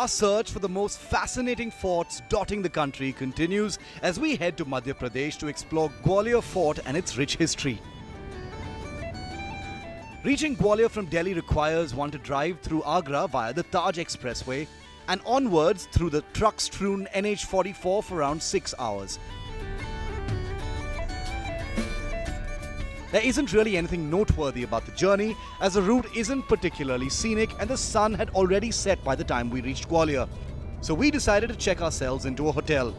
Our search for the most fascinating forts dotting the country continues as we head to Madhya Pradesh to explore Gwalior Fort and its rich history. Reaching Gwalior from Delhi requires one to drive through Agra via the Taj Expressway and onwards through the truck-strewn NH44 for around 6 hours. There isn't really anything noteworthy about the journey, as the route isn't particularly scenic and the sun had already set by the time we reached Gwalior. So we decided to check ourselves into a hotel.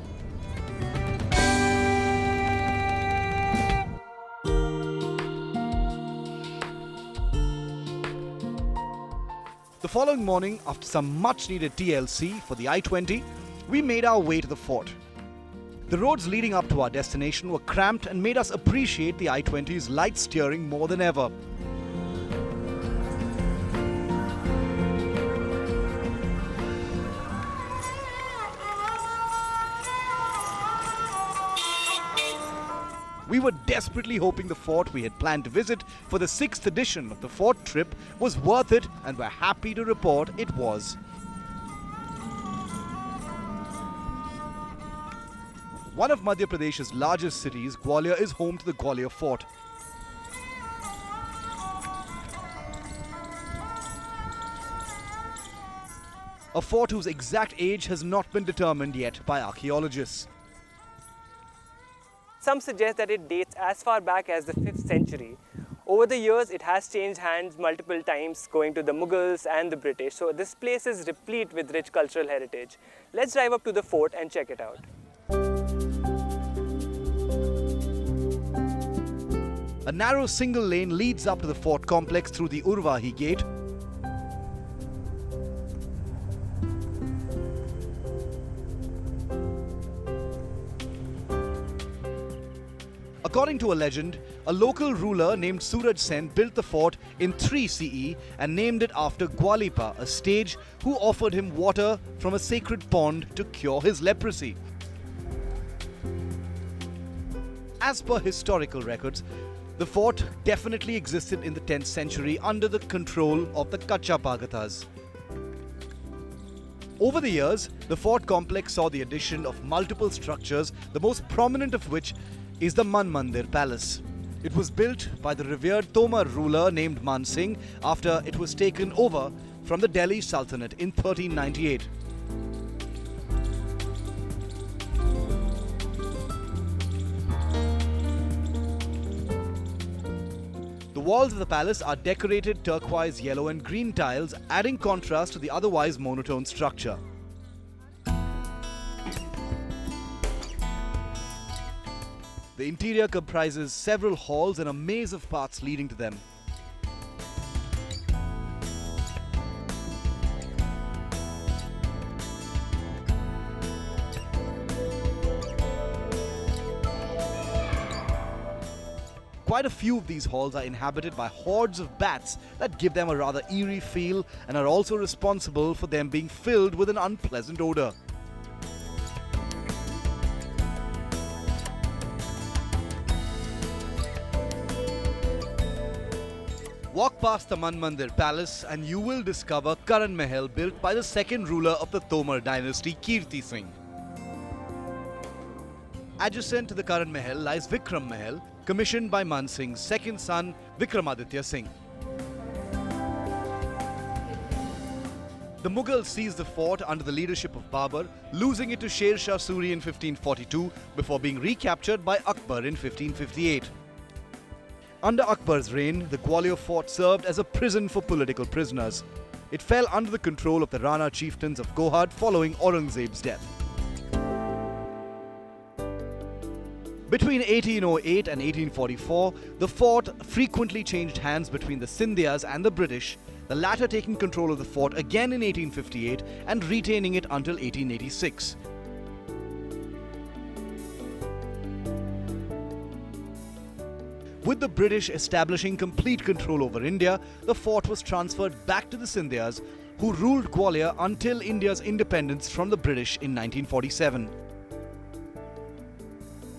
The following morning, after some much-needed TLC for the I-20, we made our way to the fort. The roads leading up to our destination were cramped and made us appreciate the I-20's light steering more than ever. We were desperately hoping the fort we had planned to visit for the 6th edition of the fort trip was worth it, and we're happy to report it was. One of Madhya Pradesh's largest cities, Gwalior is home to the Gwalior Fort. A fort whose exact age has not been determined yet by archaeologists. Some suggest that it dates as far back as the 5th century. Over the years, it has changed hands multiple times, going to the Mughals and the British. So this place is replete with rich cultural heritage. Let's drive up to the fort and check it out. A narrow single lane leads up to the fort complex through the Urvahi gate. According to a legend, a local ruler named Suraj Sen built the fort in 3 CE and named it after Gwalipa, a sage who offered him water from a sacred pond to cure his leprosy. As per historical records, the fort definitely existed in the 10th century under the control of the Kachapagatas. Over the years, the fort complex saw the addition of multiple structures, the most prominent of which is the Man Mandir Palace. It was built by the revered Tomar ruler named Man Singh after it was taken over from the Delhi Sultanate in 1398. The walls of the palace are decorated turquoise, yellow and green tiles, adding contrast to the otherwise monotone structure. The interior comprises several halls and a maze of paths leading to them. Quite a few of these halls are inhabited by hordes of bats that give them a rather eerie feel and are also responsible for them being filled with an unpleasant odor. Walk past the Man Mandir Palace and you will discover Karan Mahal, built by the second ruler of the Tomar dynasty, Kirti Singh. Adjacent to the Karan Mahal lies Vikram Mahal, commissioned by Man Singh's second son, Vikramaditya Singh. The Mughals seized the fort under the leadership of Babur, losing it to Sher Shah Suri in 1542 before being recaptured by Akbar in 1558. Under Akbar's reign, the Gwalior fort served as a prison for political prisoners. It fell under the control of the Rana chieftains of Gohad following Aurangzeb's death. Between 1808 and 1844, the fort frequently changed hands between the Scindias and the British, the latter taking control of the fort again in 1858 and retaining it until 1886. With the British establishing complete control over India, the fort was transferred back to the Scindias, who ruled Gwalior until India's independence from the British in 1947.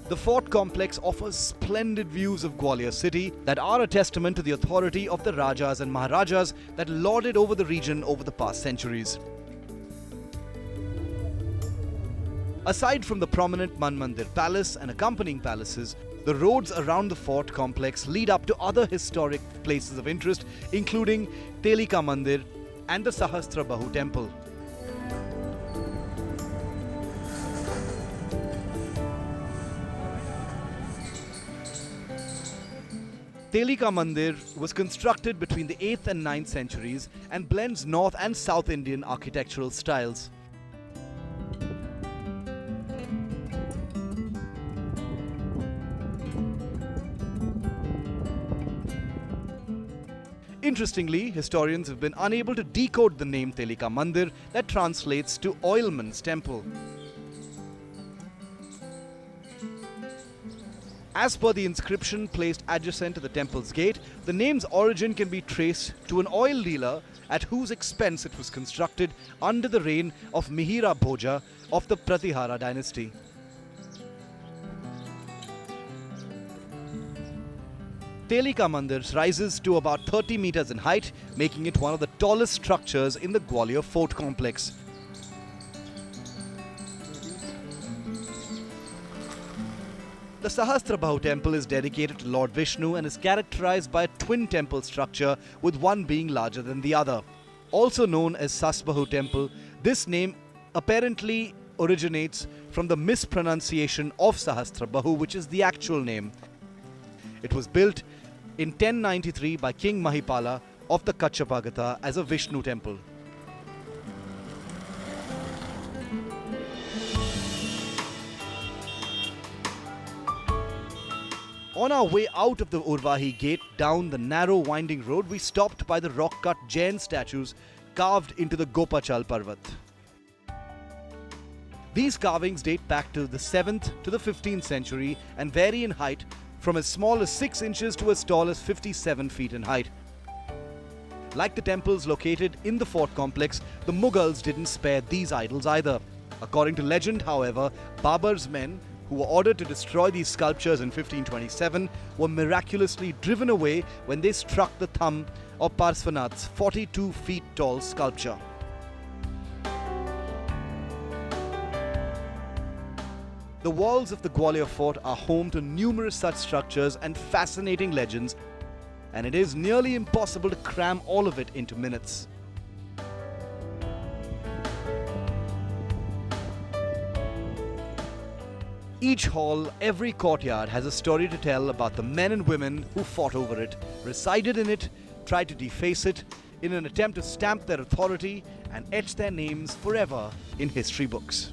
The fort complex offers splendid views of Gwalior city that are a testament to the authority of the Rajas and Maharajas that lorded over the region over the past centuries. Aside from the prominent Man Mandir Palace and accompanying palaces, the roads around the fort complex lead up to other historic places of interest, including Telika Mandir and the Sahasrabahu temple. Telika Mandir was constructed between the 8th and 9th centuries and blends North and South Indian architectural styles. Interestingly, historians have been unable to decode the name Telika Mandir that translates to Oilman's Temple. As per the inscription placed adjacent to the temple's gate, the name's origin can be traced to an oil dealer at whose expense it was constructed under the reign of Mihira Bhoja of the Pratihara dynasty. Telika Mandir rises to about 30 meters in height, making it one of the tallest structures in the Gwalior fort complex. The Sahasrabahu temple is dedicated to Lord Vishnu and is characterized by a twin temple structure, with one being larger than the other. Also known as Sasbahu temple, this name apparently originates from the mispronunciation of Sahasrabahu, which is the actual name. It was built in 1093 by King Mahipala of the Kachapagata as a Vishnu temple. On our way out of the Urvahi gate down the narrow winding road, we stopped by the rock-cut Jain statues carved into the Gopachal Parvat. These carvings date back to the 7th to the 15th century and vary in height from as small as 6 inches to as tall as 57 feet in height. Like the temples located in the fort complex, the Mughals didn't spare these idols either. According to legend, however, Babur's men, who were ordered to destroy these sculptures in 1527, were miraculously driven away when they struck the thumb of Parsvanath's 42 feet tall sculpture. The walls of the Gwalior fort are home to numerous such structures and fascinating legends, and it is nearly impossible to cram all of it into minutes. Each hall, every courtyard has a story to tell about the men and women who fought over it, resided in it, tried to deface it in an attempt to stamp their authority and etch their names forever in history books.